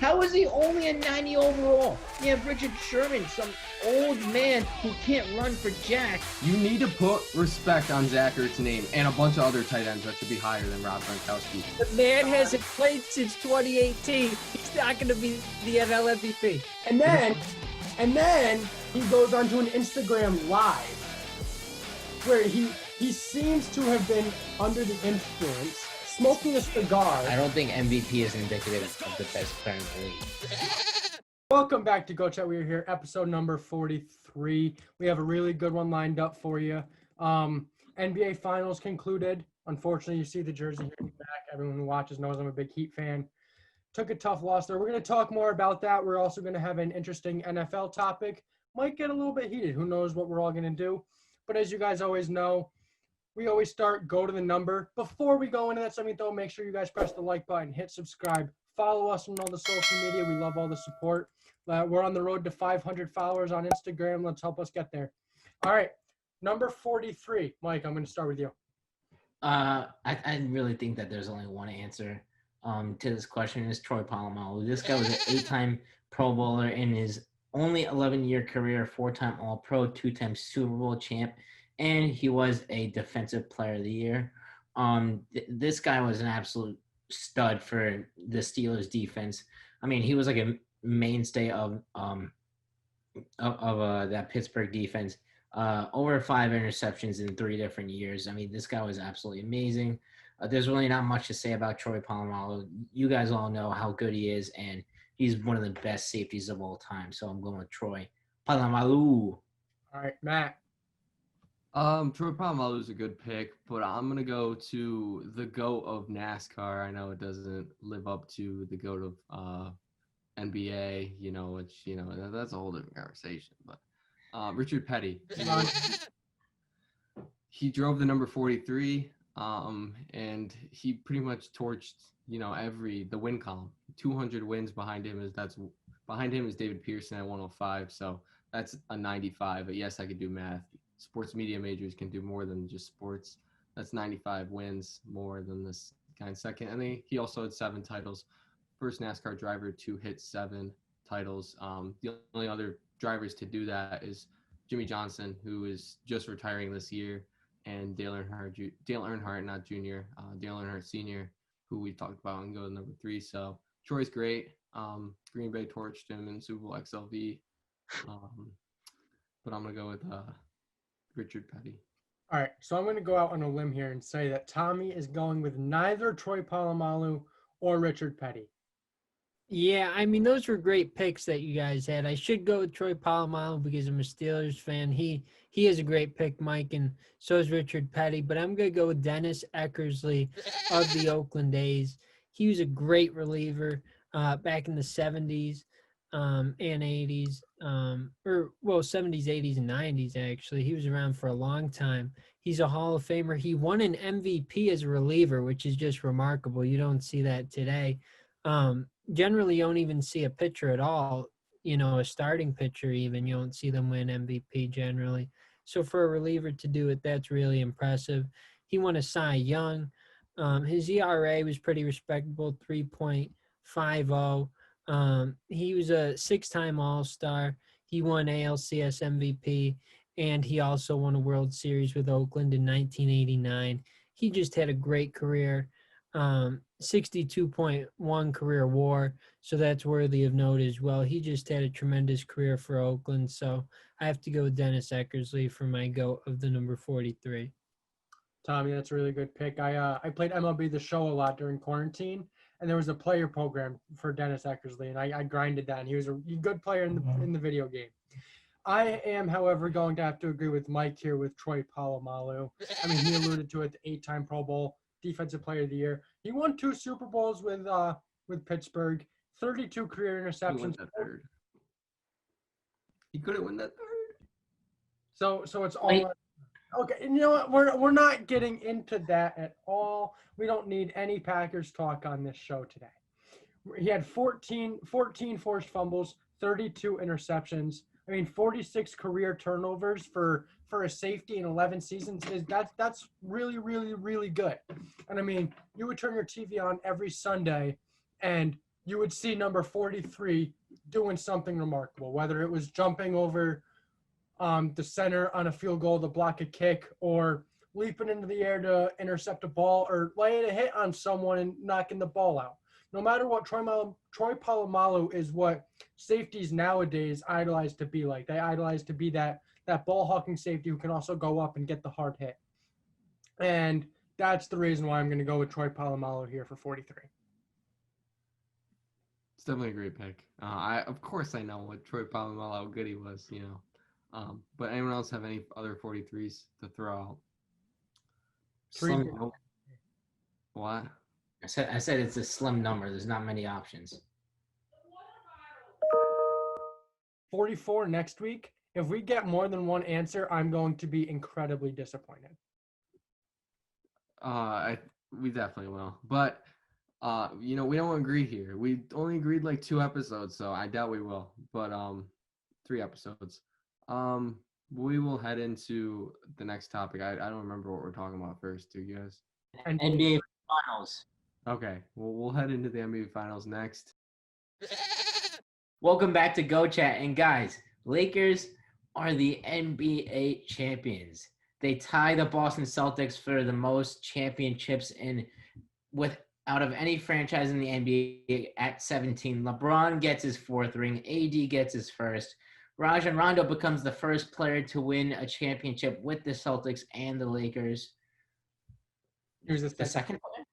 How is he only a 90 overall? You have Richard Sherman, some old man who can't run for jack. You need to put respect on Zach Ertz's name and a bunch of other tight ends that should be higher than Rob Gronkowski. The man hasn't played since 2018. He's not going to be the NL MVP. And then he goes onto an Instagram live where he seems to have been under the influence, smoking a cigar. I don't think MVP is indicative of the best player in the league. Welcome back to Go Chat. We are here, episode number 43. We have a really good one lined up for you. NBA Finals concluded. Unfortunately, you see the jersey here in the back. Everyone who watches knows I'm a big Heat fan. Took a tough loss there. We're going to talk more about that. We're also going to have an interesting NFL topic. Might get a little bit heated. Who knows what we're all going to do. But as you guys always know, we always start, go to the number. Before we go into that segment, though, make sure you guys press the like button, hit subscribe, follow us on all the social media. We love all the support. We're on the road to 500 followers on Instagram. Let's help us get there. All right, number 43. Mike, I'm going to start with you. I really think that there's only one answer to this question. Is Troy Polamalu. This guy was an 8-time Pro Bowler in his only 11-year career, 4-time All-Pro, 2-time Super Bowl champ, and he was a Defensive Player of the Year. This guy was an absolute stud for the Steelers defense. I mean, he was like a mainstay of that Pittsburgh defense. Over 5 interceptions in 3 different years. I mean, this guy was absolutely amazing. There's really not much to say about Troy Polamalu. You guys all know how good he is, and he's one of the best safeties of all time. So I'm going with Troy Polamalu. All right, Matt. Troy Polamalu is a good pick, but I'm going to go to the GOAT of NASCAR. I know it doesn't live up to the GOAT of NBA, which, that's a whole different conversation. But Richard Petty, he drove the number 43, and he pretty much torched, the win column. 200 wins behind him is David Pearson at 105, so that's a 95. But yes, I could do math. Sports media majors can do more than just sports. That's 95 wins, more than this guy in second. And he also had 7 titles. First NASCAR driver to hit 7 titles. The only other drivers to do that is Jimmy Johnson, who is just retiring this year, and Dale Earnhardt, not junior, Dale Earnhardt Sr., who we talked about and go to number 3. So Troy's great. Green Bay torched him in Super Bowl XLV. But I'm going to go with Richard Petty. All right, so I'm going to go out on a limb here and say that Tommy is going with neither Troy Polamalu or Richard Petty. Yeah, I mean, those were great picks that you guys had. I should go with Troy Polamalu because I'm a Steelers fan. He is a great pick, Mike, and so is Richard Petty. But I'm going to go with Dennis Eckersley of the Oakland A's. He was a great reliever back in the 70s and 80s, 70s, 80s, and 90s, actually. He was around for a long time. He's a Hall of Famer. He won an MVP as a reliever, which is just remarkable. You don't see that today. Generally, you don't even see a pitcher at all, a starting pitcher even. You don't see them win MVP generally. So for a reliever to do it, that's really impressive. He won a Cy Young. His ERA was pretty respectable, 3.50. He was a 6-time All-Star. He won ALCS MVP, and he also won a World Series with Oakland in 1989. He just had a great career. 62.1 career WAR, so that's worthy of note as well. He just had a tremendous career for Oakland, so I have to go with Dennis Eckersley for my GOAT of the number 43. Tommy, that's a really good pick. I played MLB The Show a lot during quarantine, and there was a player program for Dennis Eckersley, and I grinded that, and he was a good player in the video game. I am, however, going to have to agree with Mike here with Troy Polamalu. I mean, he alluded to it, the 8-time Pro Bowl Defensive Player of the Year. He won 2 Super Bowls with Pittsburgh, 32 career interceptions. He couldn't win that third. So it's all okay. You know what? We're not getting into that at all. We don't need any Packers talk on this show today. He had 14 forced fumbles, 32 interceptions. I mean, 46 career turnovers for a safety in 11 seasons. That's really, really, really good. And I mean, you would turn your TV on every Sunday, and you would see number 43 doing something remarkable, whether it was jumping over the center on a field goal to block a kick, or leaping into the air to intercept a ball, or laying a hit on someone and knocking the ball out. No matter what, Troy Polamalu is what safeties nowadays idolize to be like. They idolize to be that ball hawking safety who can also go up and get the hard hit. And that's the reason why I'm going to go with Troy Polamalu here for 43. It's definitely a great pick. Of course I know what Troy Polamalu, how good he was, you know. But anyone else have any other 43s to throw out? Slim, What? I said it's a slim number. There's not many options. 44 next week. If we get more than one answer, I'm going to be incredibly disappointed. We definitely will. But you know, we don't agree here. We only agreed like 2 episodes, so I doubt we will. But 3 episodes. We will head into the next topic. I don't remember what we're talking about first. Do you guys? NBA Finals. Okay. Well, we'll head into the NBA Finals next. Welcome back to Go Chat. And guys, Lakers are the NBA champions. They tie the Boston Celtics for the most championships out of any franchise in the NBA at 17. LeBron gets his 4th ring. AD gets his 1st. Rajon Rondo becomes the first player to win a championship with the Celtics and the Lakers. He was The second player?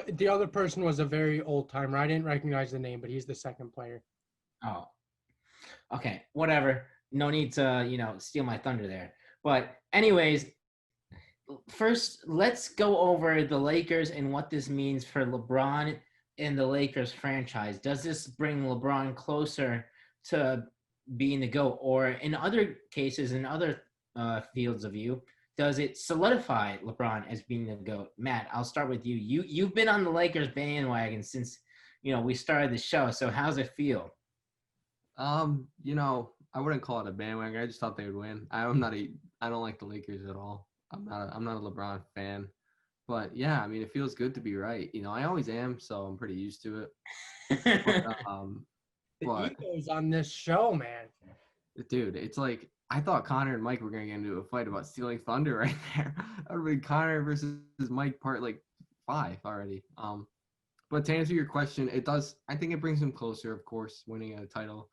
The other person was a very old timer. I didn't recognize the name, but he's the second player. Oh, okay, whatever. No need to, steal my thunder there. But anyways, first, let's go over the Lakers and what this means for LeBron and the Lakers franchise. Does this bring LeBron closer to being the GOAT? Or in other cases, in other fields of view, does it solidify LeBron as being the GOAT? Matt, I'll start with you. You've been on the Lakers bandwagon since, we started the show. So how's it feel? I wouldn't call it a bandwagon. I just thought they would win. I don't like the Lakers at all. I'm not a LeBron fan. But yeah, I mean, it feels good to be right. I always am, so I'm pretty used to it. The egos on this show, man. Dude, it's like I thought Connor and Mike were gonna get into a fight about stealing thunder right there. That would be Connor versus Mike part 5 already. But to answer your question, it does. I think it brings him closer, of course, winning a title.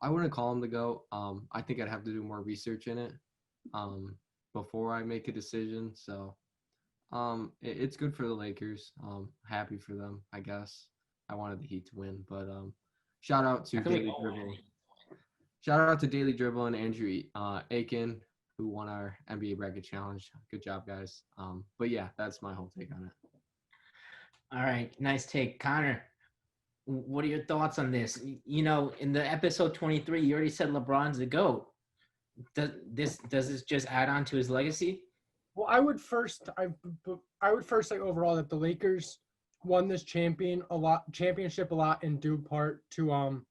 I wouldn't call him the GOAT. I think I'd have to do more research in it before I make a decision. So it's good for the Lakers. Happy for them, I guess. I wanted the Heat to win, but shout out to Daily Dribble. Shout out to Daily Dribble and Andrew Aiken, who won our NBA Bracket Challenge. Good job, guys. But yeah, that's my whole take on it. All right, nice take. Connor, what are your thoughts on this? In the episode 23, you already said LeBron's the GOAT. Does this just add on to his legacy? Well, I would first say overall that the Lakers won this championship a lot in due part to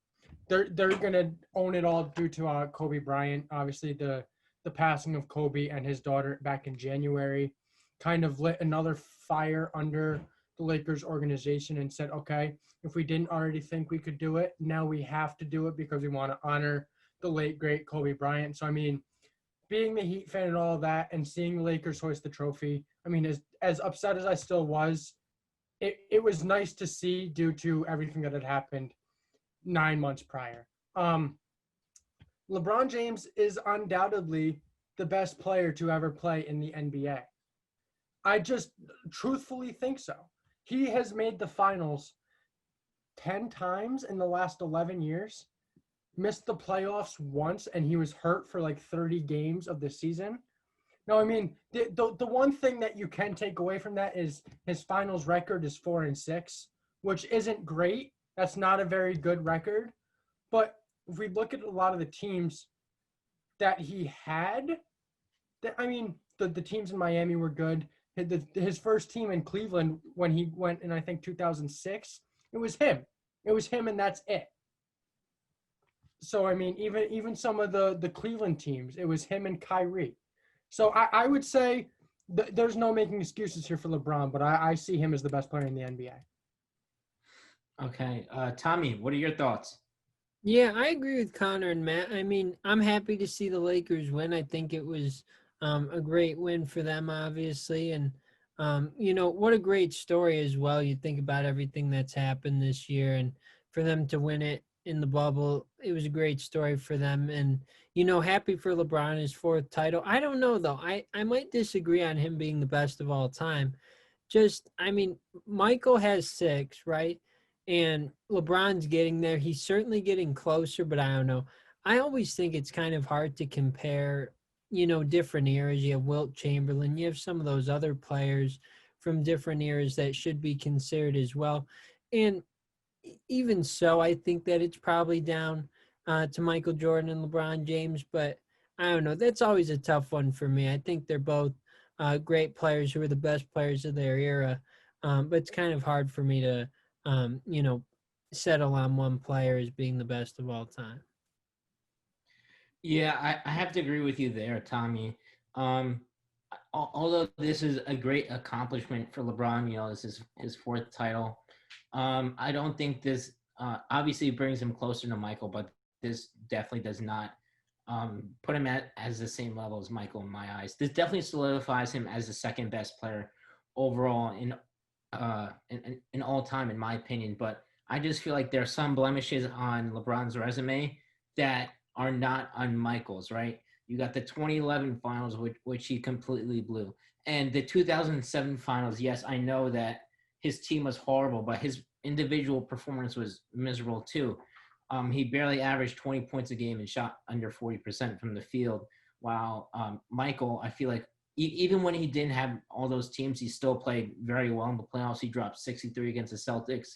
they're gonna own it all due to Kobe Bryant. Obviously, the passing of Kobe and his daughter back in January kind of lit another fire under the Lakers organization and said, okay, if we didn't already think we could do it, now we have to do it because we want to honor the late great Kobe Bryant. So I mean, being the Heat fan and all of that, and seeing the Lakers hoist the trophy, I mean, as upset as I still was, it was nice to see due to everything that had happened 9 months prior. LeBron James is undoubtedly the best player to ever play in the NBA. I just truthfully think so. He has made the finals 10 times in the last 11 years, missed the playoffs once, and he was hurt for 30 games of the season. No, I mean, the one thing that you can take away from that is his finals record is 4-6, which isn't great. That's not a very good record. But if we look at a lot of the teams that he had, the teams in Miami were good. His first team in Cleveland, when he went in, I think, 2006, it was him. It was him, and that's it. So, I mean, even some of the Cleveland teams, it was him and Kyrie. So I would say there's no making excuses here for LeBron, but I see him as the best player in the NBA. Okay. Tommy, what are your thoughts? Yeah, I agree with Connor and Matt. I mean, I'm happy to see the Lakers win. I think it was a great win for them, obviously. And, what a great story as well. You think about everything that's happened this year, and for them to win it in the bubble, it was a great story for them. And, happy for LeBron, his fourth title. I don't know, though. I might disagree on him being the best of all time. I mean, Michael has 6, right? And LeBron's getting there. He's certainly getting closer, but I don't know. I always think it's kind of hard to compare, different eras. You have Wilt Chamberlain, you have some of those other players from different eras that should be considered as well. And even so, I think that it's probably down to Michael Jordan and LeBron James, but I don't know. That's always a tough one for me. I think they're both great players who are the best players of their era, but it's kind of hard for me to, um, you know, settle on one player as being the best of all time. Yeah, I have to agree with you there, Tommy. Um, Although this is a great accomplishment for LeBron, this is his fourth title. I don't think this obviously brings him closer to Michael, but this definitely does not put him as the same level as Michael in my eyes. This definitely solidifies him as the second best player overall in all time, in my opinion. But I just feel like there are some blemishes on LeBron's resume that are not on Michael's. Right? You got the 2011 finals, which he completely blew, and the 2007 finals. Yes, I know that his team was horrible, but his individual performance was miserable too. He barely averaged 20 points a game and shot under 40% from the field. While Michael, I feel like even when he didn't have all those teams, he still played very well in the playoffs. He dropped 63 against the Celtics.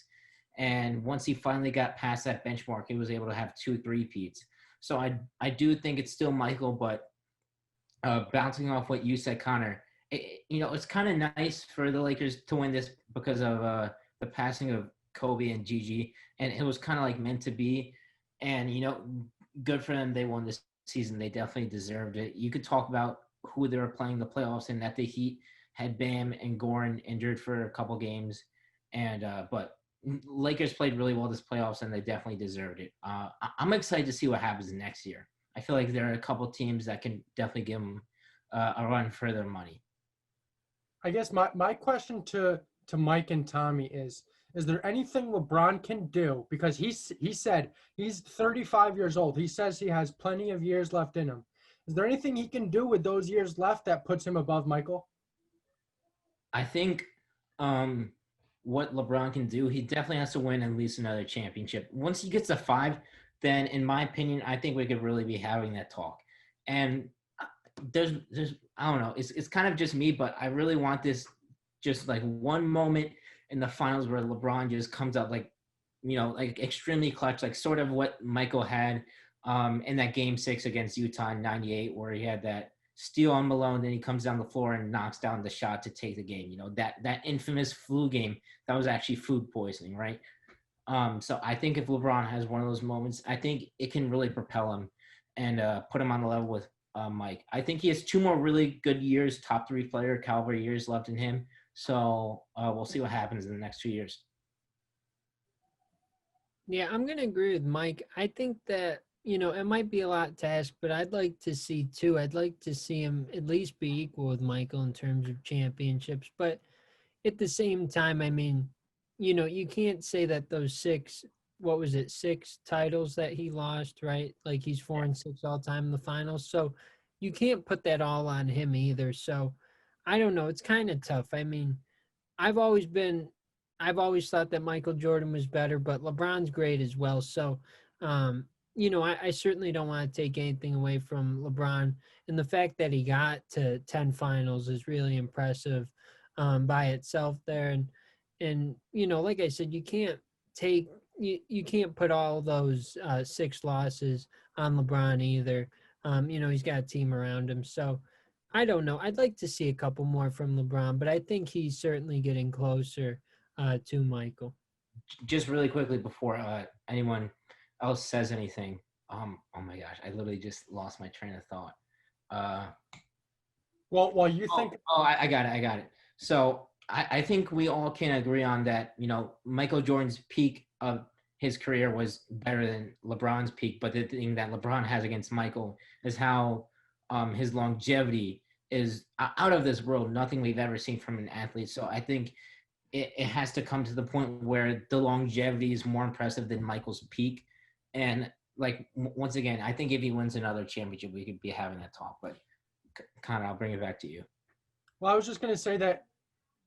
And once he finally got past that benchmark, he was able to have 2 3-peats. So I do think it's still Michael, but bouncing off what you said, Connor, it's kind of nice for the Lakers to win this because of the passing of Kobe and Gigi, and it was kind of like meant to be. And good for them. They won this season. They definitely deserved it. You could talk about who they were playing the playoffs, and that the Heat had Bam and Goran injured for a couple games, and but Lakers played really well this playoffs, and they definitely deserved it. I'm excited to see what happens next year. I feel like there are a couple teams that can definitely give them a run for their money. I guess my question to Mike and Tommy is there anything LeBron can do, because he said he's 35 years old. He says he has plenty of years left in him. Is there anything he can do with those years left that puts him above Michael? I think what LeBron can do, he definitely has to win at least another championship. Once he gets to 5, then in my opinion, I think we could really be having that talk. And there's I don't know, it's kind of just me, but I really want this just like one moment in the finals where LeBron just comes up like extremely clutch, like sort of what Michael had in that game 6 against Utah in '98, where he had that steal on Malone, then he comes down the floor and knocks down the shot to take the game. That infamous flu game, that was actually food poisoning, right? So I think if LeBron has one of those moments, I think it can really propel him and put him on the level with Mike. I think he has 2 more really good years, top 3 player caliber years left in him. So we'll see what happens in the next 2 years. Yeah, I'm going to agree with Mike. I think that, it might be a lot to ask, but I'd like to see 2. I'd like to see him at least be equal with Michael in terms of championships. But at the same time, I mean, you can't say that those 6, what was it, 6 titles that he lost, right? Like he's 4-6 all time in the finals. So you can't put that all on him either. So I don't know. It's kind of tough. I mean, I've always thought that Michael Jordan was better, but LeBron's great as well. So, I certainly don't want to take anything away from LeBron. And the fact that he got to 10 finals is really impressive by itself there. And like I said, you can't put all those 6 losses on LeBron either. He's got a team around him. So I don't know. I'd like to see a couple more from LeBron, but I think he's certainly getting closer to Michael. Just really quickly before anyone else says anything. Oh my gosh, I literally just lost my train of thought. Well, while you think, I got it. So I think we all can agree on that. Michael Jordan's peak of his career was better than LeBron's peak. But the thing that LeBron has against Michael is how his longevity is out of this world. Nothing we've ever seen from an athlete. So I think it has to come to the point where the longevity is more impressive than Michael's peak. And once again, I think if he wins another championship, we could be having that talk. But Connor, I'll bring it back to you. Well, I was just going to say that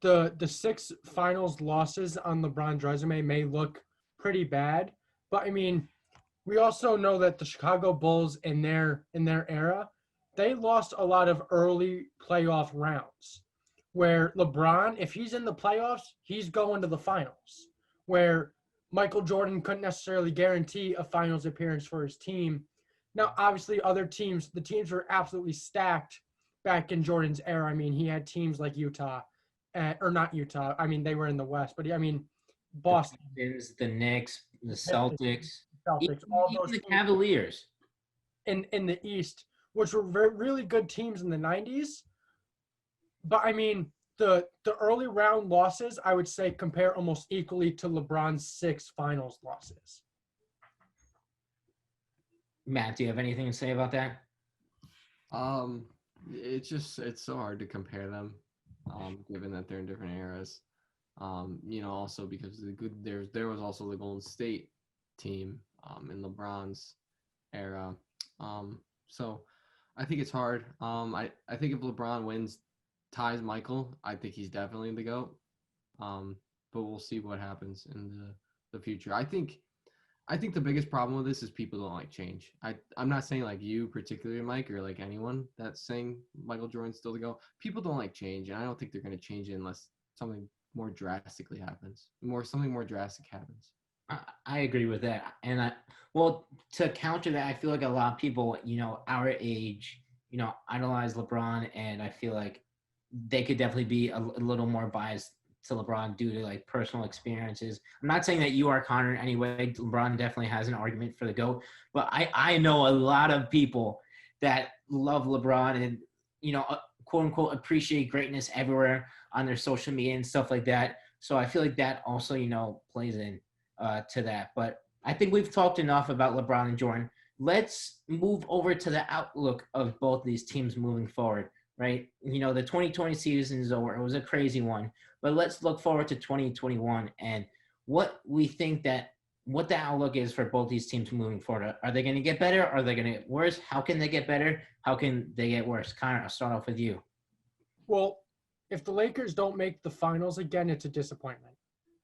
the 6 finals losses on LeBron's resume may look pretty bad, but I mean, we also know that the Chicago Bulls in their era, they lost a lot of early playoff rounds. Where LeBron, if he's in the playoffs, he's going to the finals. Where Michael Jordan couldn't necessarily guarantee a finals appearance for his team. Now, obviously, the teams were absolutely stacked back in Jordan's era. I mean, he had teams like Utah, or not Utah. I mean, they were in the West, but I mean, Boston, the Knicks, the Celtics, all even those the teams Cavaliers in the East, which were really good teams in the 90s. But I mean, the early round losses, I would say, compare almost equally to LeBron's 6 finals losses. Matt, do you have anything to say about that? It's so hard to compare them, given that they're in different eras. Also because there was also the Golden State team in LeBron's era. So I think it's hard. I think if LeBron ties Michael, I think he's definitely the GOAT. But we'll see what happens in the future. I think the biggest problem with this is people don't like change. I'm not saying like you particularly, Mike, or like anyone that's saying Michael Jordan's still the GOAT. People don't like change, and I don't think they're going to change it unless something more drastically happens. Something more drastic happens. I agree with that. And to counter that, I feel like a lot of people, our age, idolize LeBron, and I feel like they could definitely be a little more biased to LeBron due to like personal experiences. I'm not saying that you are, Connor, in any way. LeBron definitely has an argument for the GOAT, but I know a lot of people that love LeBron and, quote unquote, appreciate greatness everywhere on their social media and stuff like that. So I feel like that also, plays in to that. But I think we've talked enough about LeBron and Jordan. Let's move over to the outlook of both these teams moving forward. Right? The 2020 season is over. It was a crazy one. But let's look forward to 2021 and what the outlook is for both these teams moving forward. Are they going to get better? Are they going to get worse? How can they get better? How can they get worse? Connor, I'll start off with you. Well, if the Lakers don't make the finals again, it's a disappointment.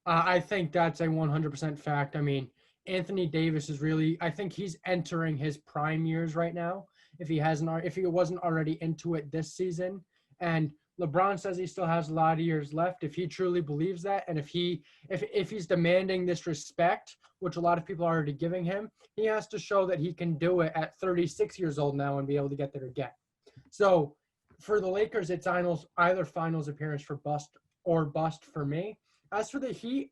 I think that's a 100% fact. I mean, Anthony Davis is I think he's entering his prime years right now. If he wasn't already into it this season, and LeBron says he still has a lot of years left. If he truly believes that, and if he's demanding this respect, which a lot of people are already giving him, he has to show that he can do it at 36 years old now and be able to get there again. So for the Lakers, it's either finals appearance for bust or bust for me. As for the Heat,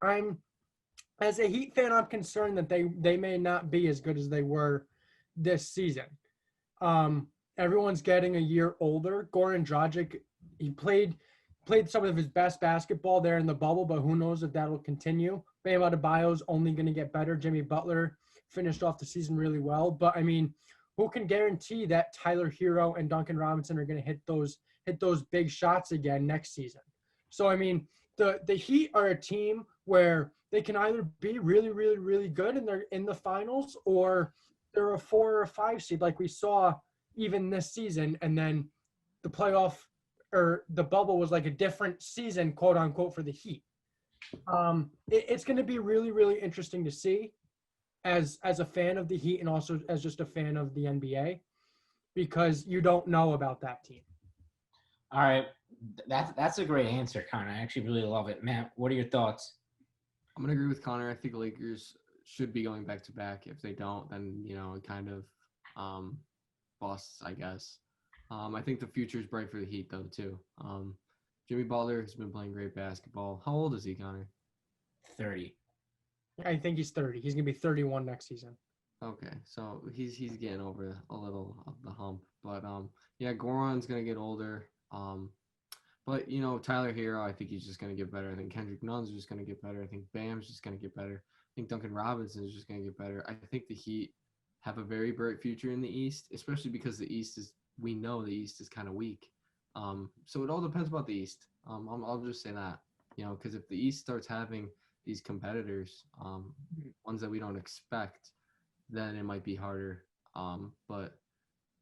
as a Heat fan, I'm concerned that they may not be as good as they were this season. Everyone's getting a year older. Goran Dragic, he played some of his best basketball there in the bubble, but who knows if that'll continue. Bam Adebayo's only going to get better. Jimmy Butler finished off the season really well, but I mean, who can guarantee that Tyler Hero and Duncan Robinson are going to hit those big shots again next season? So I mean, the Heat are a team where they can either be really, really, really good and they're in the finals, or they're a 4 or a 5 seed like we saw even this season, and then the playoff or the bubble was like a different season, quote unquote, for the Heat. It's going to be really, really interesting to see as a fan of the Heat and also as just a fan of the NBA, because you don't know about that team. All right. That's a great answer, Connor. I actually really love it. Matt, what are your thoughts? I'm going to agree with Connor. I think the Lakers should be going back to back. If they don't, then, it kind of busts, I guess. I think the future is bright for the Heat, though, too. Jimmy Butler has been playing great basketball. How old is he, Connor? 30. I think he's 30. He's going to be 31 next season. Okay, so he's getting over a little of the hump. But, yeah, Goran's going to get older. But But, Tyler Hero, I think he's just going to get better. I think Kendrick Nunn's just going to get better. I think Bam's just going to get better. I think Duncan Robinson is just going to get better. I think the Heat have a very bright future in the East, especially because we know the East is kind of weak. So it all depends about the East. I'll just say that, because if the East starts having these competitors, ones that we don't expect, then it might be harder. But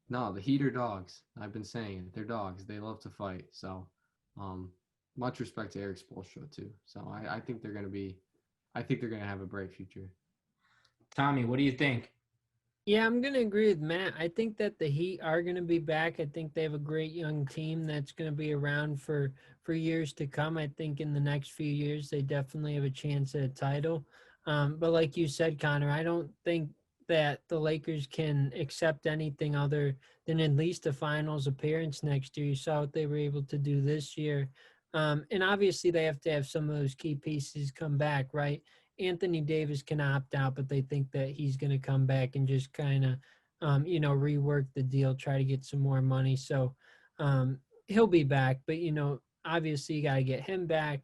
no, the Heat are dogs. I've been saying it. They're dogs. They love to fight. So much respect to Eric Spoelstra too. So I think they're going to have a bright future. Tommy, what do you think? Yeah, I'm going to agree with Matt. I think that the Heat are going to be back. I think they have a great young team that's going to be around for years to come. I think in the next few years, they definitely have a chance at a title. But like you said, Connor, I don't think that the Lakers can accept anything other than at least a finals appearance next year. You saw what they were able to do this year. And obviously they have to have some of those key pieces come back, right? Anthony Davis can opt out, but they think that he's going to come back and just kind of, rework the deal, try to get some more money. So he'll be back, but, obviously you got to get him back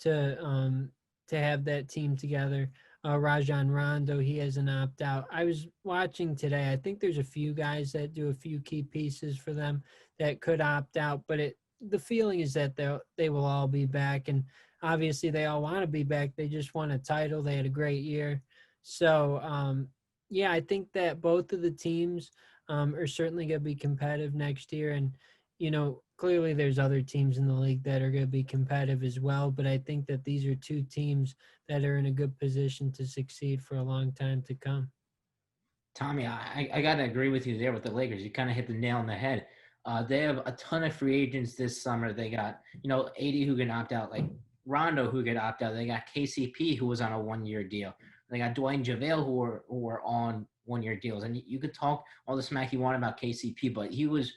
to have that team together. Rajon Rondo, he has an opt out. I was watching today. I think there's a few guys that do a few key pieces for them that could opt out, but the feeling is that they will all be back. And obviously they all want to be back. They just won a title. They had a great year. So, I think that both of the teams are certainly going to be competitive next year. And, clearly there's other teams in the league that are going to be competitive as well. But I think that these are two teams that are in a good position to succeed for a long time to come. Tommy, I got to agree with you there with the Lakers. You kind of hit the nail on the head. They have a ton of free agents this summer. They got, 80 who can opt out, like Rondo who could opt out. They got KCP who was on a 1-year deal. They got Dwayne JaVale who were on 1-year deals. And you could talk all the smack you want about KCP, but he was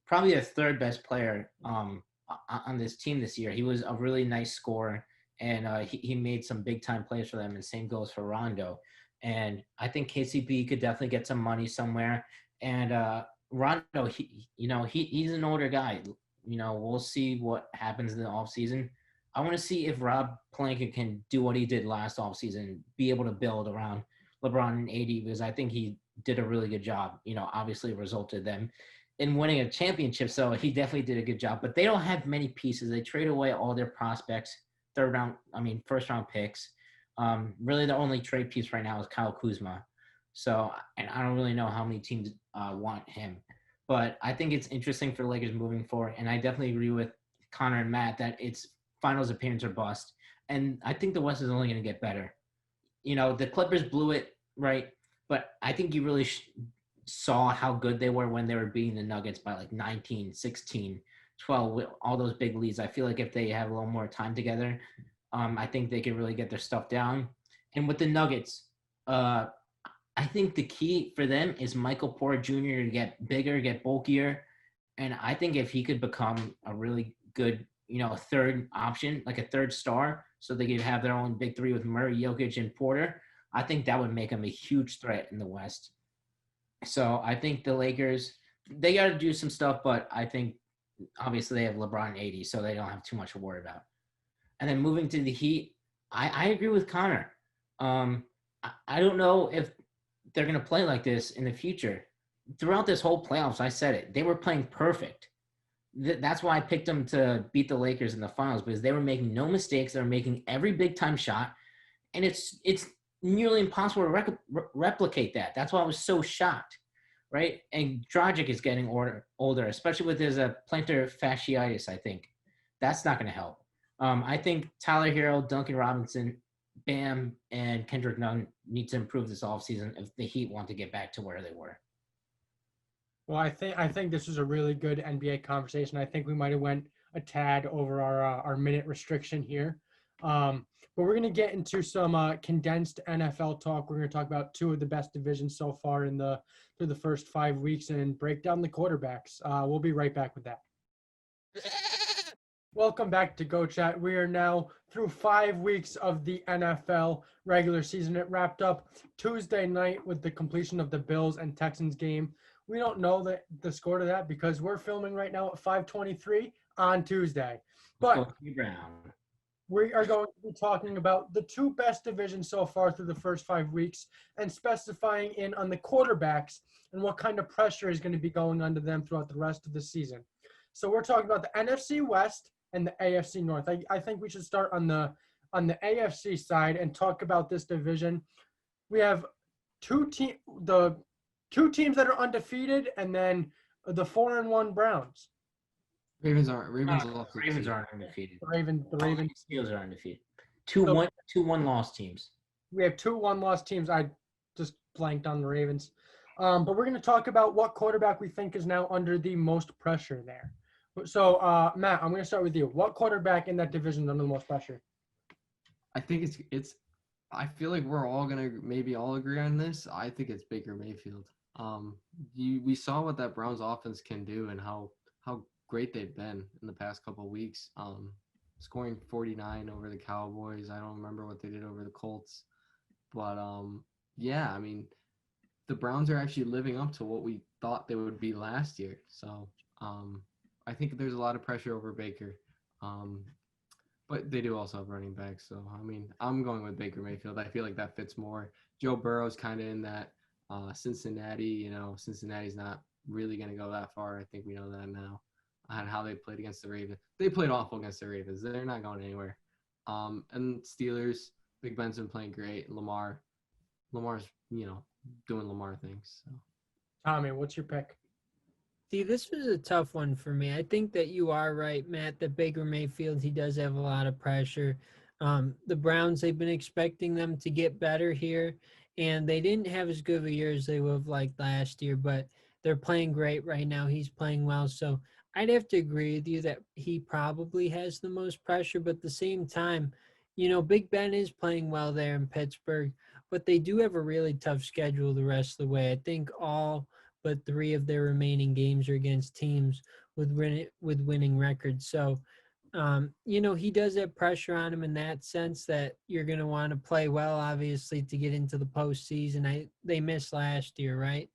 probably the third best player on this team this year. He was a really nice scorer, and he made some big time plays for them. And same goes for Rondo. And I think KCP could definitely get some money somewhere. And Rondo, he's an older guy. We'll see what happens in the offseason. I want to see if Rob Pelinka can do what he did last offseason, be able to build around LeBron and AD, because I think he did a really good job. Obviously it resulted them in winning a championship, so he definitely did a good job. But they don't have many pieces. They trade away all their prospects, first round picks. Really the only trade piece right now is Kyle Kuzma. So, and I don't really know how many teams want him. But I think it's interesting for the Lakers moving forward. And I definitely agree with Connor and Matt that it's finals appearance or bust. And I think the West is only going to get better. The Clippers blew it, right? But I think you really saw how good they were when they were beating the Nuggets by like 19, 16, 12, with all those big leads. I feel like if they have a little more time together, I think they can really get their stuff down. And with the Nuggets, I think the key for them is Michael Porter Jr. to get bigger, get bulkier. And I think if he could become a really good, third option, like a third star, so they could have their own big three with Murray, Jokic, and Porter, I think that would make them a huge threat in the West. So I think the Lakers, they got to do some stuff, but I think obviously they have LeBron and AD, so they don't have too much to worry about. And then moving to the Heat, I agree with Connor. I don't know if they're going to play like this in the future. Throughout this whole playoffs, I said it. They were playing perfect. That's why I picked them to beat the Lakers in the finals, because they were making no mistakes. They were making every big-time shot, and it's nearly impossible to replicate that. That's why I was so shocked, right? And Dragic is getting older, especially with his plantar fasciitis, I think. That's not going to help. I think Tyler Hero, Duncan Robinson, Bam, and Kendrick Nunn need to improve this offseason if the Heat want to get back to where they were. Well, I think this was a really good NBA conversation. I think we might have went a tad over our minute restriction here. But we're going to get into some condensed NFL talk. We're going to talk about two of the best divisions so far through the first 5 weeks and break down the quarterbacks. We'll be right back with that. Welcome back to Go Chat. We are now through 5 weeks of the NFL regular season. It wrapped up Tuesday night with the completion of the Bills and Texans game. We don't know the score to that because we're filming right now at 5:23 on Tuesday. Let's But go T. Brown. we are going to be talking about the two best divisions so far through the first 5 weeks and specifying in on the quarterbacks and what kind of pressure is going to be going onto them throughout the rest of the season. So we're talking about the NFC West and the AFC North. I think we should start on the AFC side and talk about this division. We have the two teams that are undefeated, and then the 4-1 Browns. Ravens aren't undefeated. The Ravens. Steelers are undefeated. Two one-loss teams. We have 2 one-loss teams. I just blanked on the Ravens. But we're going to talk about what quarterback we think is now under the most pressure there. So, Matt, I'm going to start with you. What quarterback in that division is under the most pressure? I think it's. I feel like we're all gonna maybe all agree on this. I think it's Baker Mayfield. We saw what that Browns offense can do and how great they've been in the past couple of weeks. Scoring 49 over the Cowboys. I don't remember what they did over the Colts, but yeah, I mean, the Browns are actually living up to what we thought they would be last year. So I think there's a lot of pressure over Baker. But they do also have running backs. So, I mean, I'm going with Baker Mayfield. I feel like that fits more. Joe Burrow's kind of in that Cincinnati. Cincinnati's not really going to go that far. I think we know that now. And how they played against the Ravens. They played awful against the Ravens. They're not going anywhere. And Steelers, Big Ben's been playing great. Lamar's, doing Lamar things. So. Tommy, what's your pick? See, this was a tough one for me. I think that you are right, Matt, that Baker Mayfield, he does have a lot of pressure. The Browns, they've been expecting them to get better here, and they didn't have as good of a year as they would have liked last year, but they're playing great right now. He's playing well. So I'd have to agree with you that he probably has the most pressure, but at the same time, Big Ben is playing well there in Pittsburgh, but they do have a really tough schedule the rest of the way. I think all but 3 of their remaining games are against teams with winning records. So, he does have pressure on him in that sense that you're going to want to play well, obviously, to get into the postseason. They missed last year, right?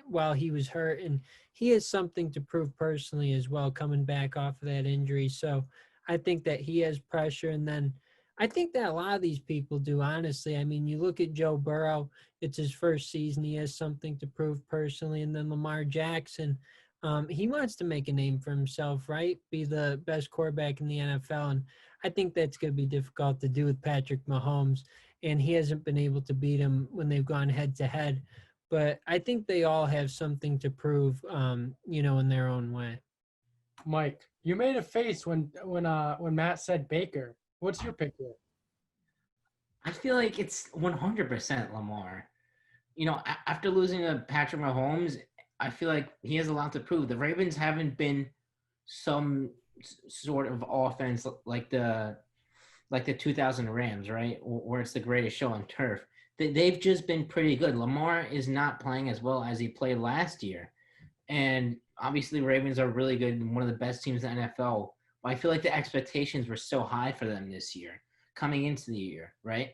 While he was hurt, and he has something to prove personally as well, coming back off of that injury. So I think that he has pressure, and then I think that a lot of these people do, honestly. I mean, you look at Joe Burrow, it's his first season. He has something to prove personally. And then Lamar Jackson, he wants to make a name for himself, right? Be the best quarterback in the NFL. And I think that's going to be difficult to do with Patrick Mahomes. And he hasn't been able to beat him when they've gone head-to-head. But I think they all have something to prove, in their own way. Mike, you made a face when Matt said Baker. What's your pick here? I feel like it's 100% Lamar. After losing to Patrick Mahomes, I feel like he has a lot to prove. The Ravens haven't been some sort of offense like the 2000 Rams, right? Where it's the greatest show on turf. They've just been pretty good. Lamar is not playing as well as he played last year. And obviously Ravens are really good and one of the best teams in the NFL. But I feel like the expectations were so high for them this year, coming into the year, right?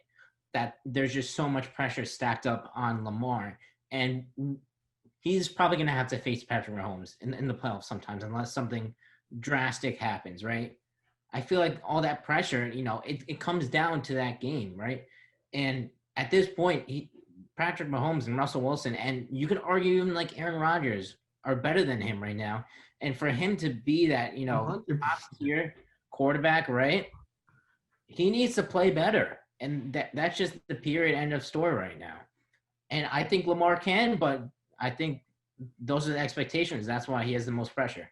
That there's just so much pressure stacked up on Lamar. And he's probably going to have to face Patrick Mahomes in the playoffs sometimes unless something drastic happens, right? I feel like all that pressure, it comes down to that game, right? And at this point, Patrick Mahomes and Russell Wilson, and you could argue even like Aaron Rodgers are better than him right now. And for him to be that, top-tier quarterback, right, he needs to play better. And that's just the period end of story right now. And I think Lamar can, but I think those are the expectations. That's why he has the most pressure.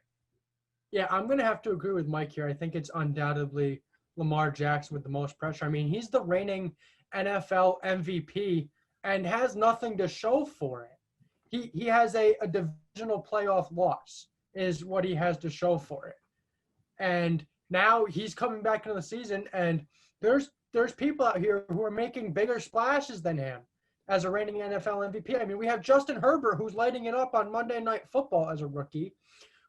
Yeah, I'm going to have to agree with Mike here. I think it's undoubtedly Lamar Jackson with the most pressure. I mean, he's the reigning NFL MVP and has nothing to show for it. He has a divisional playoff loss is what he has to show for it. And now he's coming back into the season, and there's people out here who are making bigger splashes than him as a reigning NFL MVP. I mean, we have Justin Herbert, who's lighting it up on Monday Night Football as a rookie.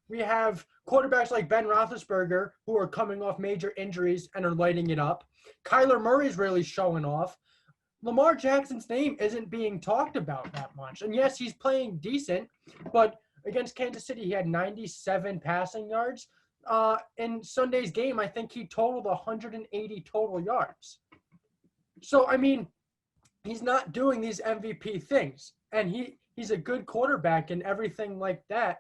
We have quarterbacks like Ben Roethlisberger, who are coming off major injuries and are lighting it up. Kyler Murray's really showing off. Lamar Jackson's name isn't being talked about that much. And yes, he's playing decent, but against Kansas City, he had 97 passing yards. in Sunday's game, I think he totaled 180 total yards. So, I mean, he's not doing these MVP things, and he's a good quarterback and everything like that,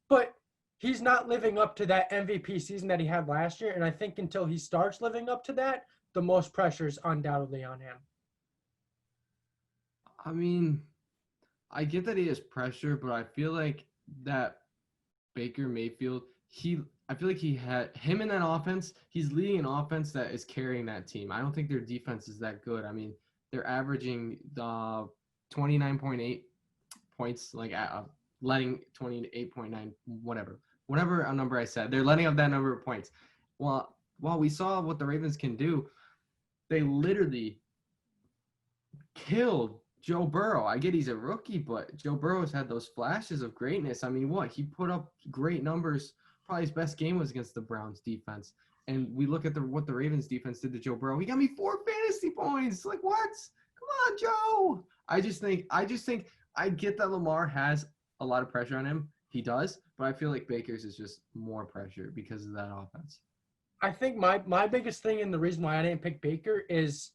but he's not living up to that MVP season that he had last year, and I think until he starts living up to that, the most pressure is undoubtedly on him. I mean, I get that he has pressure, but I feel like that Baker Mayfield, I feel like he had him in that offense. He's leading an offense that is carrying that team. I don't think their defense is that good. I mean, they're averaging 29.8 points, like letting 28.9, whatever a number I said. They're letting up that number of points. Well, while we saw what the Ravens can do, they literally killed Joe Burrow. I get he's a rookie, but Joe Burrow's had those flashes of greatness. I mean, he put up great numbers. Probably his best game was against the Browns defense. And we look at what the Ravens defense did to Joe Burrow. He got me 4 fantasy points. Like, what? Come on, Joe. I just think I get that Lamar has a lot of pressure on him. He does, but I feel like Baker's is just more pressure because of that offense. I think my biggest thing and the reason why I didn't pick Baker is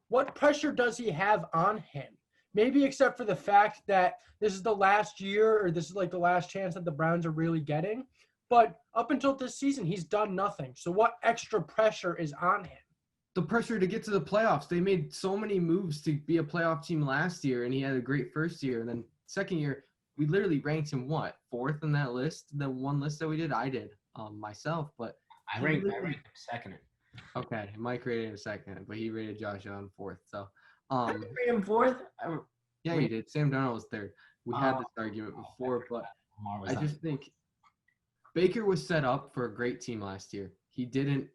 what pressure does he have on him? Maybe except for the fact that this is the last year or this is like the last chance that the Browns are really getting. But up until this season, he's done nothing. So what extra pressure is on him? The pressure to get to the playoffs. They made so many moves to be a playoff team last year, and he had a great first year. And then second year, we literally ranked him, fourth in that list? The one list that we did? I did myself. But I ranked him second. Okay, Mike rated him second, but he rated Josh Allen fourth. So, I didn't rate him fourth. Yeah, you did. Sam Darnold was third. We had this argument before, but I just think Baker was set up for a great team last year. He didn't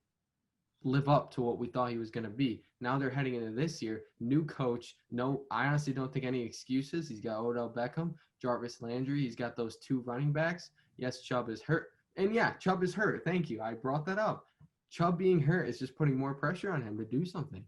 live up to what we thought he was going to be. Now they're heading into this year. New coach. No, I honestly don't think any excuses. He's got Odell Beckham, Jarvis Landry. He's got those 2 running backs. Yes, Chubb is hurt. And yeah, Chubb is hurt. Thank you. I brought that up. Chubb being hurt is just putting more pressure on him to do something.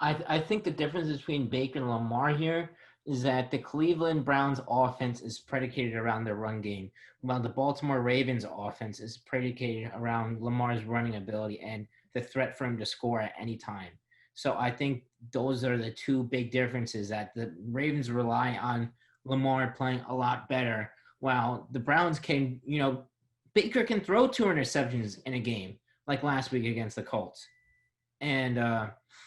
I think the difference between Baker and Lamar here is that the Cleveland Browns offense is predicated around their run game, while the Baltimore Ravens offense is predicated around Lamar's running ability and the threat for him to score at any time. So I think those are the 2 big differences, that the Ravens rely on Lamar playing a lot better, while the Browns Baker can throw 2 interceptions in a game, like last week against the Colts. And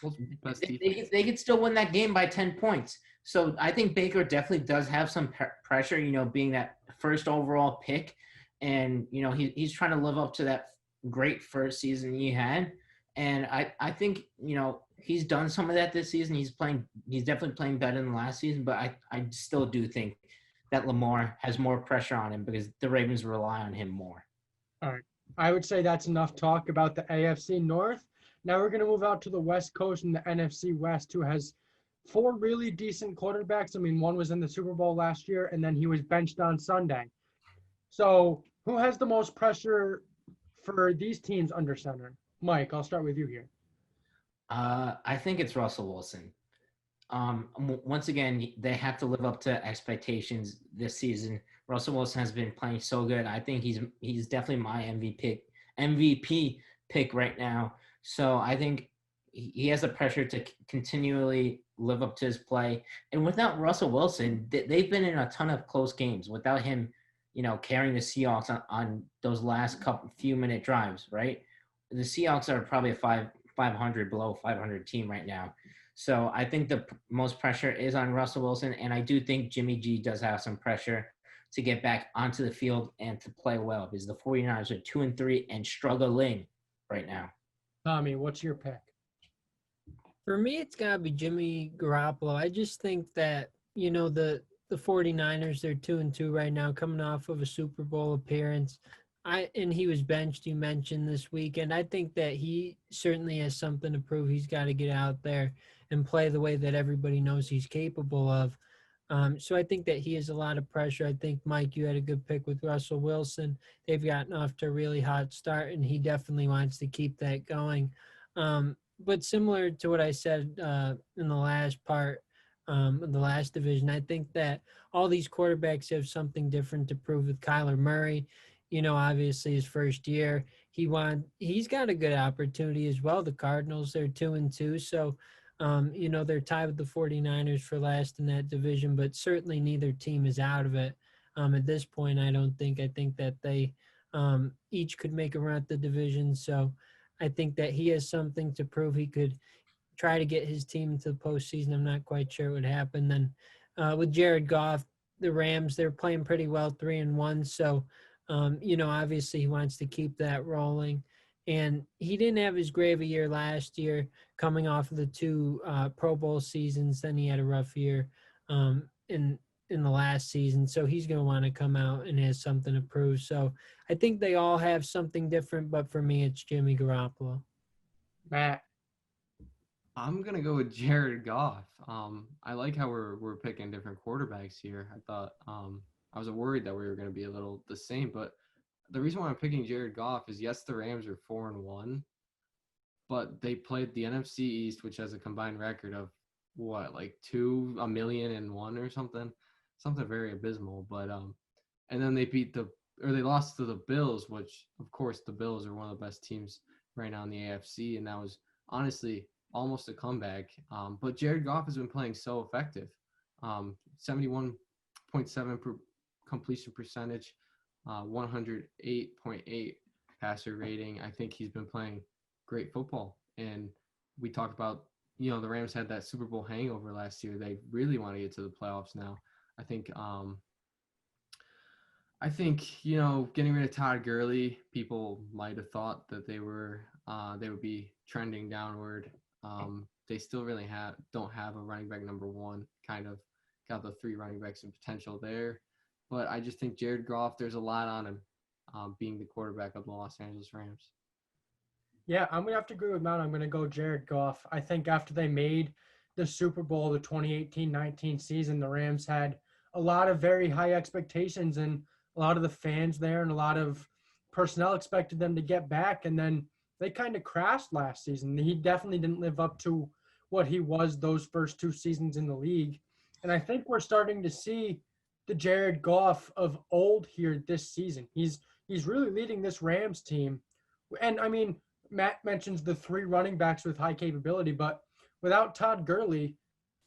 they could still win that game by 10 points. So I think Baker definitely does have some pressure, being that first overall pick. And, he's trying to live up to that great first season he had. And I think, he's done some of that this season. He's definitely playing better than last season. But I still do think that Lamar has more pressure on him because the Ravens rely on him more. All right. I would say that's enough talk about the AFC North. Now we're going to move out to the West Coast and the NFC West, who has 4 really decent quarterbacks. I mean, one was in the Super Bowl last year, and then he was benched on Sunday. So who has the most pressure for these teams under center? Mike, I'll start with you here. I think it's Russell Wilson. Once again, they have to live up to expectations this season. Russell Wilson has been playing so good. I think he's definitely my MVP pick right now. So I think he has the pressure to continually live up to his play. And without Russell Wilson, they've been in a ton of close games without him, carrying the Seahawks on those last few minute drives, right? The Seahawks are probably a 500 below 500 team right now. So I think the most pressure is on Russell Wilson. And I do think Jimmy G does have some pressure to get back onto the field and to play well, because the 49ers are 2-3 and struggling right now. Tommy, what's your pick? For me, it's got to be Jimmy Garoppolo. I just think that, the 49ers, they're 2-2 right now, coming off of a Super Bowl appearance. And he was benched, you mentioned, this week. And I think that he certainly has something to prove. He's got to get out there and play the way that everybody knows he's capable of. So I think that he has a lot of pressure. I think, Mike, you had a good pick with Russell Wilson. They've gotten off to a really hot start, and he definitely wants to keep that going. But similar to what I said in the last part, the last division, I think that all these quarterbacks have something different to prove with Kyler Murray. obviously his first year, he's got a good opportunity as well. The Cardinals, they're 2-2. So, they're tied with the 49ers for last in that division, but certainly neither team is out of it. At this point, I think that they each could make a run at the division. So I think that he has something to prove. He could try to get his team into the postseason. I'm not quite sure what would happen. Then with Jared Goff, the Rams, they're playing pretty well, 3-1. So, obviously he wants to keep that rolling. And he didn't have as great of a year last year coming off of the two Pro Bowl seasons. Then he had a rough year in the last season. So he's going to want to come out and has something to prove. So I think they all have something different, but for me, it's Jimmy Garoppolo. Matt. I'm gonna go with Jared Goff. I like how we're picking different quarterbacks here. I thought I was worried that we were gonna be a little the same, but the reason why I'm picking Jared Goff is yes, the Rams are 4-1, but they played the NFC East, which has a combined record of like 2,000,001 or something very abysmal. But and then they they lost to the Bills, which of course the Bills are one of the best teams right now in the AFC, and that was honestly almost a comeback. But Jared Goff has been playing so effective. 71.7 completion percentage, 108.8 passer rating. I think he's been playing great football. And we talked about, the Rams had that Super Bowl hangover last year. They really want to get to the playoffs now. I think, getting rid of Todd Gurley, people might have thought that they would be trending downward. They still really don't have a running back number one, kind of got the three running backs in potential there. But I just think Jared Goff, there's a lot on him being the quarterback of the Los Angeles Rams. Yeah, I'm going to have to agree with Matt. I'm going to go Jared Goff. I think after they made the Super Bowl, the 2018-19 season, the Rams had a lot of very high expectations, and a lot of the fans there and a lot of personnel expected them to get back. And then they kind of crashed last season. He definitely didn't live up to what he was those first two seasons in the league. And I think we're starting to see the Jared Goff of old here this season. He's really leading this Rams team. And, I mean, Matt mentions the three running backs with high capability, but without Todd Gurley,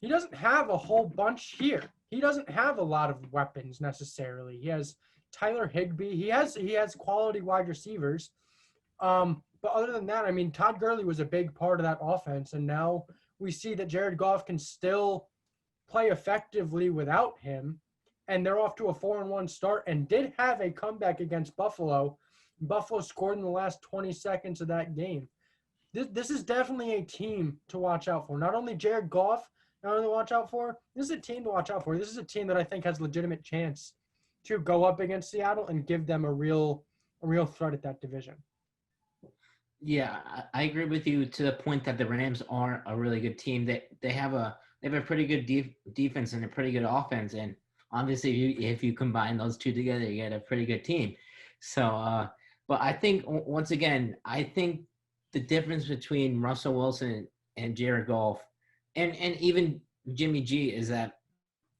he doesn't have a whole bunch here. He doesn't have a lot of weapons necessarily. He has Tyler Higbee. He has quality wide receivers. But other than that, I mean, Todd Gurley was a big part of that offense, and now we see that Jared Goff can still play effectively without him, and they're off to a 4-1 start and did have a comeback against Buffalo. Buffalo scored in the last 20 seconds of that game. This is definitely a team to watch out for. Not only Jared Goff, not only to watch out for, this is a team to watch out for. This is a team that I think has a legitimate chance to go up against Seattle and give them a real threat at that division. Yeah, I agree with you to the point that the Rams are a really good team. They have a pretty good defense and a pretty good offense, and obviously if you combine those two together, you get a pretty good team. So, but I think once again, the difference between Russell Wilson and Jared Goff, and even Jimmy G, is that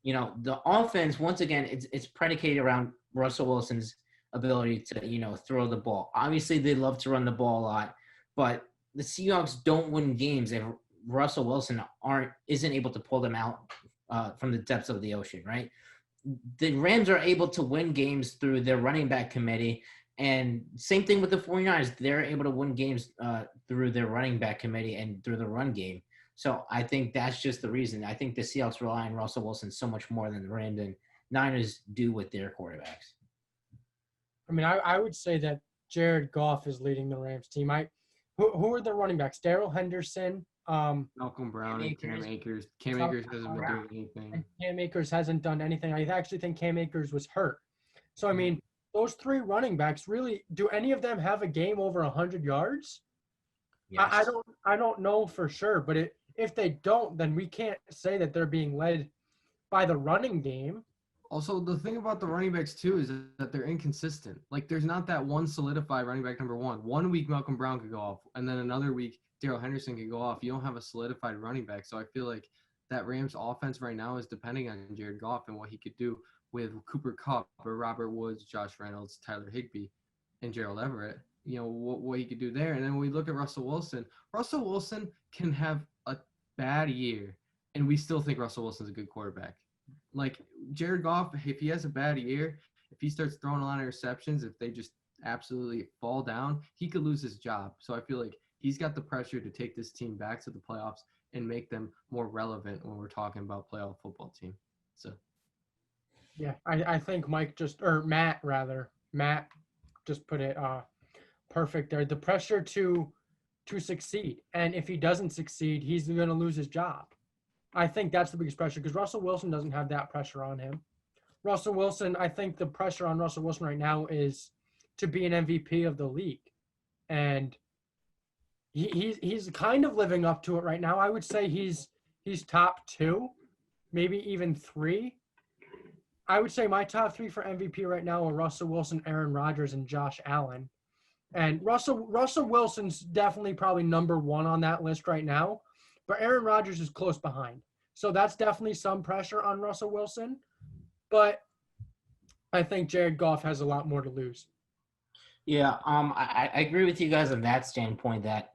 the offense once again it's predicated around Russell Wilson's ability to throw the ball. Obviously, they love to run the ball a lot, but the Seahawks don't win games if Russell Wilson isn't able to pull them out from the depths of the ocean, right? The Rams are able to win games through their running back committee, and same thing with the 49ers. They're able to win games through their running back committee and through the run game. So I think that's just the reason. I think the Seahawks rely on Russell Wilson so much more than the Rams and Niners do with their quarterbacks. I mean, I would say that Jared Goff is leading the Rams team. Who are the running backs? Darrell Henderson, Malcolm Brown, and Cam Akers. Cam Akers hasn't been doing anything. And Cam Akers hasn't done anything. I actually think Cam Akers was hurt. So, I mean, those three running backs really – do any of them have a game over 100 yards? Yes. I don't know for sure, but if they don't, then we can't say that they're being led by the running game. Also, the thing about the running backs, too, is that they're inconsistent. Like, there's not that one solidified running back number one. 1 week, Malcolm Brown could go off, and then another week, Darrell Henderson could go off. You don't have a solidified running back, so I feel like that Rams offense right now is depending on Jared Goff and what he could do with Cooper Kupp or Robert Woods, Josh Reynolds, Tyler Higbee, and Gerald Everett. You know, what he could do there. And then when we look at Russell Wilson can have a bad year, and we still think Russell Wilson's a good quarterback. Like Jared Goff, if he has a bad year, if he starts throwing a lot of interceptions, if they just absolutely fall down, he could lose his job. So I feel like he's got the pressure to take this team back to the playoffs and make them more relevant when we're talking about playoff football team. So, yeah, I think Matt just put it perfect there. The pressure to succeed, and if he doesn't succeed, he's going to lose his job. I think that's the biggest pressure because Russell Wilson doesn't have that pressure on him. Russell Wilson, I think the pressure on Russell Wilson right now is to be an MVP of the league, and he's kind of living up to it right now. I would say he's top 2, maybe even 3. I would say my top 3 for MVP right now are Russell Wilson, Aaron Rodgers, and Josh Allen. And Russell Wilson's definitely probably number 1 on that list right now, but Aaron Rodgers is close behind. So that's definitely some pressure on Russell Wilson, but I think Jared Goff has a lot more to lose. Yeah, I agree with you guys on that standpoint that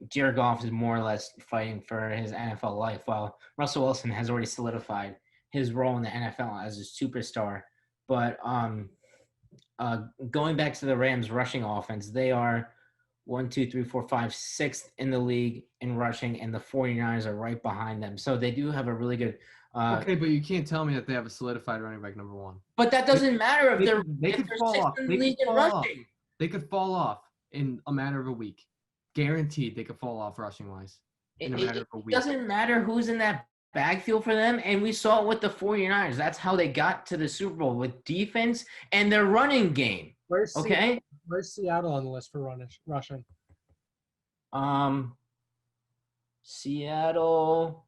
Jared Goff is more or less fighting for his NFL life, while Russell Wilson has already solidified his role in the NFL as a superstar. But going back to the Rams rushing offense, they are 6th in the league in rushing, and the 49ers are right behind them. So they do have a really good okay, but you can't tell me that they have a solidified running back number 1. But that doesn't matter if they're fall off. in the league in rushing. They could fall off in a matter of a week. Guaranteed they could fall off rushing wise in a matter of a week. It doesn't matter who's in that backfield for them, and we saw it with the 49ers. That's how they got to the Super Bowl, with defense and their running game. Where's Seattle on the list for rushing? Seattle.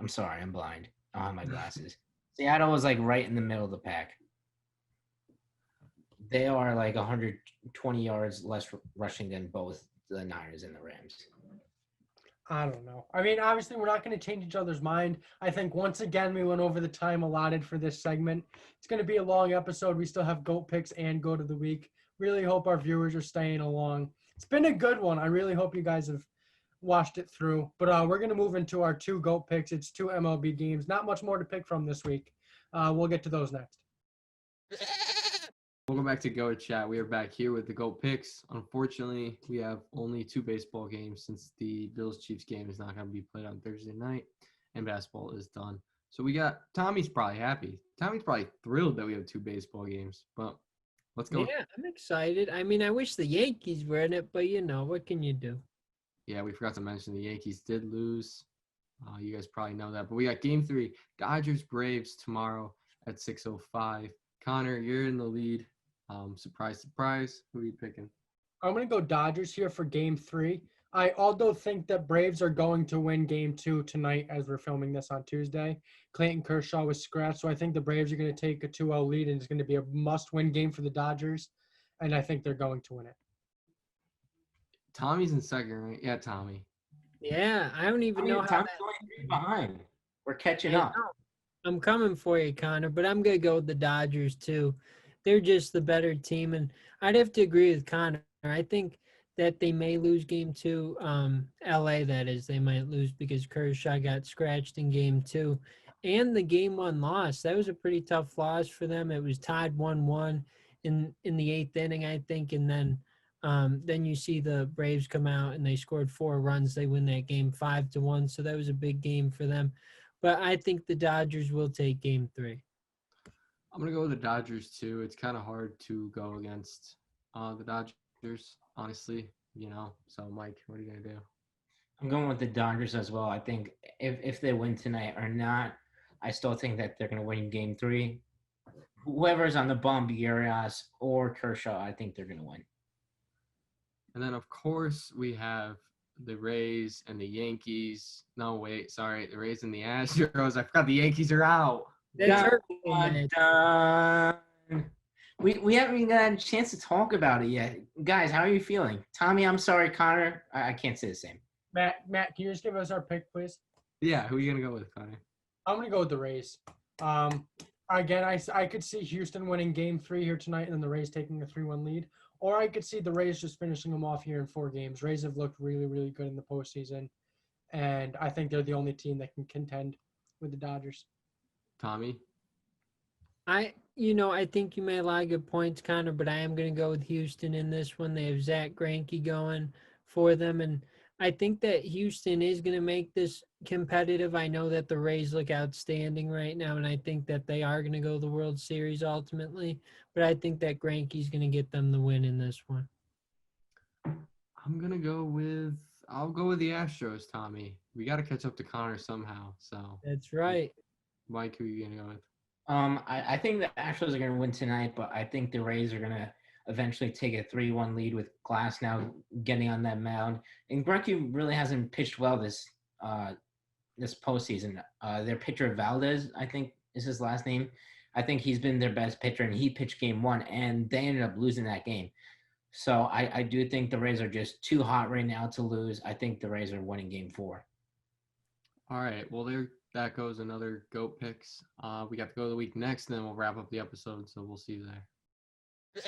I'm sorry, I'm blind. I don't have my glasses. Seattle was like right in the middle of the pack. They are like 120 yards less rushing than both the Niners and the Rams. I don't know. I mean, obviously, we're not going to change each other's mind. I think once again, we went over the time allotted for this segment. It's going to be a long episode. We still have GOAT picks and GOAT of the week. Really hope our viewers are staying along. It's been a good one. I really hope you guys have watched it through. But we're going to move into our 2 GOAT picks. It's 2 MLB games. Not much more to pick from this week. We'll get to those next. Welcome back to GOAT Chat. We are back here with the GOAT picks. Unfortunately, we have only 2 baseball games since the Bills-Chiefs game is not going to be played on Thursday night, and basketball is done. So we got – Tommy's probably happy. Tommy's probably thrilled that we have 2 baseball games. But let's go. Yeah, I'm excited. I mean, I wish the Yankees were in it, but, what can you do? Yeah, we forgot to mention the Yankees did lose. You guys probably know that. But we got Game 3, Dodgers-Braves tomorrow at 6:05. Connor, you're in the lead. Surprise, surprise. Who are you picking? I'm going to go Dodgers here for Game 3. I also think that Braves are going to win Game 2 tonight as we're filming this on Tuesday. Clayton Kershaw was scratched, so I think the Braves are going to take a 2-0 lead, and it's going to be a must-win game for the Dodgers, and I think they're going to win it. Tommy's in second, right? Yeah, Tommy. Yeah, I don't even know how Tommy's only behind. We're catching up. I'm coming for you, Connor, but I'm going to go with the Dodgers too. They're just the better team, and I'd have to agree with Connor. I think that they may lose Game 2. LA, that is, they might lose because Kershaw got scratched in Game 2. And the Game 1 loss, that was a pretty tough loss for them. It was tied 1-1 in the 8th inning, I think, and then you see the Braves come out and they scored 4 runs. They win that game 5-1, so that was a big game for them. But I think the Dodgers will take Game 3. I'm going to go with the Dodgers, too. It's kind of hard to go against the Dodgers, honestly, So, Mike, what are you going to do? I'm going with the Dodgers as well. I think if they win tonight or not, I still think that they're going to win Game 3. Whoever's on the bump, Urias or Kershaw, I think they're going to win. And then, of course, we have the Rays and the Yankees. No, wait, sorry. The Rays and the Astros. I forgot the Yankees are out. We haven't even got a chance to talk about it yet. Guys, how are you feeling? Tommy, I'm sorry. Connor, I can't say the same. Matt, can you just give us our pick, please? Yeah, who are you gonna go with, Connor? I'm gonna go with the Rays. Again, I could see Houston winning Game 3 here tonight, and then the Rays taking a 3-1 lead. Or I could see the Rays just finishing them off here in 4 games. Rays have looked really, really good in the postseason, and I think they're the only team that can contend with the Dodgers. Tommy? I think you made a lot of good points, Connor, but I am going to go with Houston in this one. They have Zach Greinke going for them, and I think that Houston is going to make this competitive. I know that the Rays look outstanding right now, and I think that they are going to go to the World Series ultimately, but I think that Greinke's going to get them the win in this one. I'll go with the Astros, Tommy. We got to catch up to Connor somehow, so. That's right. Mike, who are you going to go with? I think the Astros are going to win tonight, but I think the Rays are going to eventually take a 3-1 lead with Glass now getting on that mound. And Greinke really hasn't pitched well this postseason. Their pitcher Valdez, I think is his last name. I think he's been their best pitcher, and he pitched Game 1, and they ended up losing that game. So I do think the Rays are just too hot right now to lose. I think the Rays are winning Game 4. All right, well, that goes another GOAT picks. We got to go to the week next, and then we'll wrap up the episode, so we'll see you there.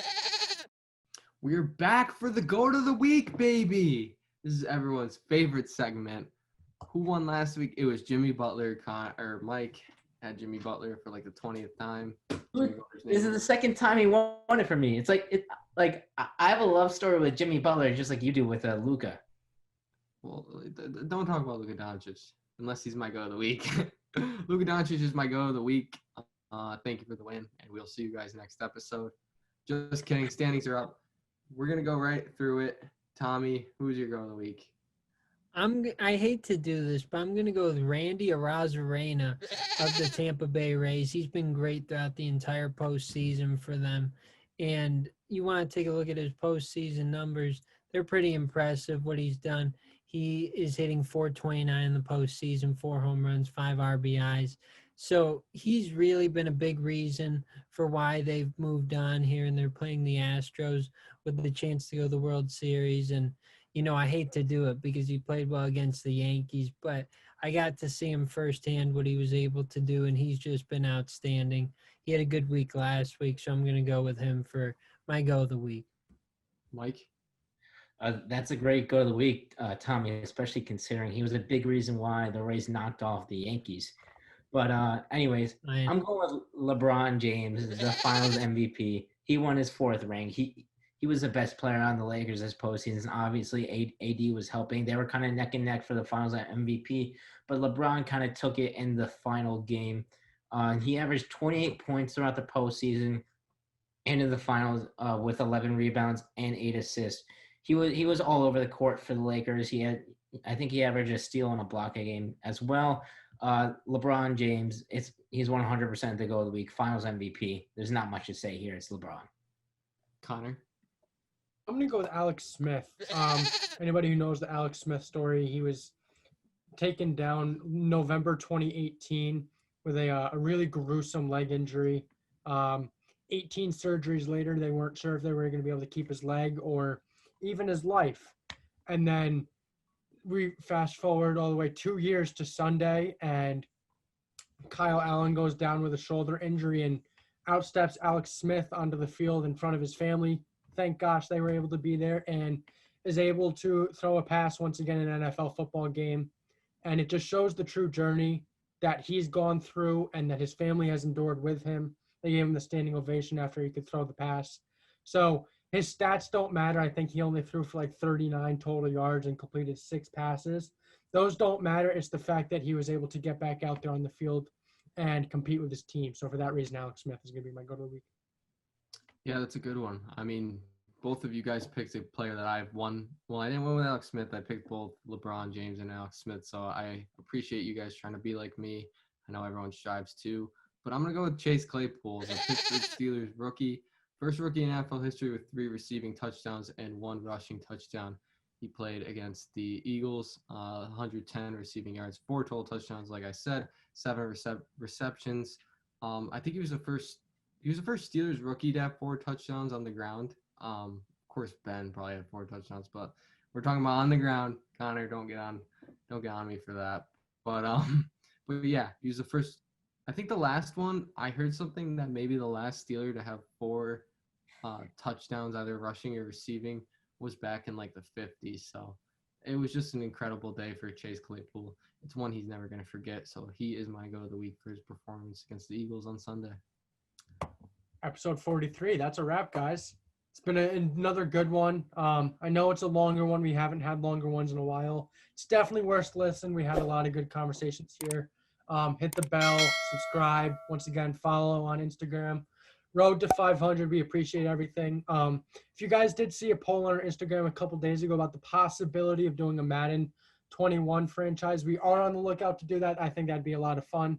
We're back for the GOAT of the week, baby. This is everyone's favorite segment. Who won last week? It was Jimmy Butler. Mike had Jimmy Butler for like the 20th time. This is the second time he won it for me. It's like I have a love story with Jimmy Butler, just like you do with Luka. Well, don't talk about Luka Doncic unless he's my GOAT of the week. Luka Doncic is my GOAT of the week. Thank you for the win, and we'll see you guys next episode. Just kidding. Standings are up. We're gonna go right through it. Tommy, who's your GOAT of the week? I hate to do this, but I'm going to go with Randy Arozarena of the Tampa Bay Rays. He's been great throughout the entire postseason for them. And you want to take a look at his postseason numbers. They're pretty impressive what he's done. He is hitting .429 in the postseason, 4 home runs, 5 RBIs. So he's really been a big reason for why they've moved on here, and they're playing the Astros with the chance to go to the World Series. And I hate to do it because he played well against the Yankees, but I got to see him firsthand what he was able to do, and he's just been outstanding. He had a good week last week, so I'm going to go with him for my GOAT of the week. Mike? That's a great GOAT of the week, Tommy, especially considering he was a big reason why the Rays knocked off the Yankees. But anyways, I'm going with LeBron James, the Finals MVP. He won his 4th ring. He was the best player on the Lakers this postseason. Obviously, AD was helping. They were kind of neck and neck for the Finals at MVP, but LeBron kind of took it in the final game. He averaged 28 points throughout the postseason and in the finals with 11 rebounds and 8 assists. He was all over the court for the Lakers. I think he averaged a steal and a block a game as well. LeBron James, he's 100% the GOAT of the week, Finals MVP. There's not much to say here. It's LeBron. Connor? I'm going to go with Alex Smith. Anybody who knows the Alex Smith story, he was taken down November 2018 with a really gruesome leg injury. 18 surgeries later, they weren't sure if they were going to be able to keep his leg or even his life. And then we fast forward all the way 2 years to Sunday, and Kyle Allen goes down with a shoulder injury, and out steps Alex Smith onto the field in front of his family. Thank gosh they were able to be there, and is able to throw a pass once again in an NFL football game. And it just shows the true journey that he's gone through and that his family has endured with him. They gave him the standing ovation after he could throw the pass. So his stats don't matter. I think he only threw for like 39 total yards and completed 6 passes. Those don't matter. It's the fact that he was able to get back out there on the field and compete with his team. So for that reason, Alex Smith is going to be my GOAT of the week. Yeah, that's a good one. I mean, both of you guys picked a player that I've won. Well, I didn't win with Alex Smith. I picked both LeBron James and Alex Smith. So I appreciate you guys trying to be like me. I know everyone strives too. But I'm going to go with Chase Claypool, the Pittsburgh Steelers rookie. First rookie in NFL history with 3 receiving touchdowns and 1 rushing touchdown. He played against the Eagles, 110 receiving yards, 4 total touchdowns, like I said, 7 receptions. I think he was the first Steelers rookie to have 4 touchdowns on the ground. Of course, Ben probably had 4 touchdowns, but we're talking about on the ground. Connor, don't get on me for that. but yeah, he was the first. I think the last one, I heard something that maybe the last Steeler to have 4 touchdowns, either rushing or receiving, was back in like the 50s. So it was just an incredible day for Chase Claypool. It's one he's never going to forget. So he is my go of the week for his performance against the Eagles on Sunday. Episode 43. That's a wrap, guys. It's been another good one. I know it's a longer one. We haven't had longer ones in a while. It's definitely worth listening. We had a lot of good conversations here. Hit the bell, subscribe. Once again, follow on Instagram. Road to 500. We appreciate everything. If you guys did see a poll on our Instagram a couple days ago about the possibility of doing a Madden 21 franchise, we are on the lookout to do that. I think that'd be a lot of fun.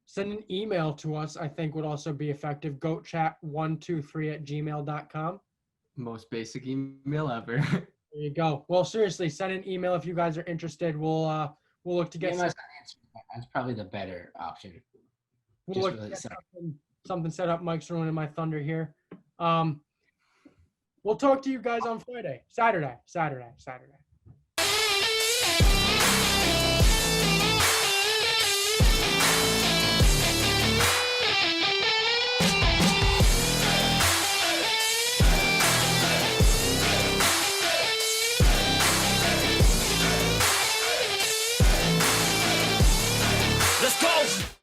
Send an email to us, I think would also be effective. goatchat123@gmail.com. Most basic email ever. There you go. Well, seriously, send an email if you guys are interested. We'll look to get That's probably the better option. we'll look to get something set up. Mike's ruining my thunder here. We'll talk to you guys on Saturday.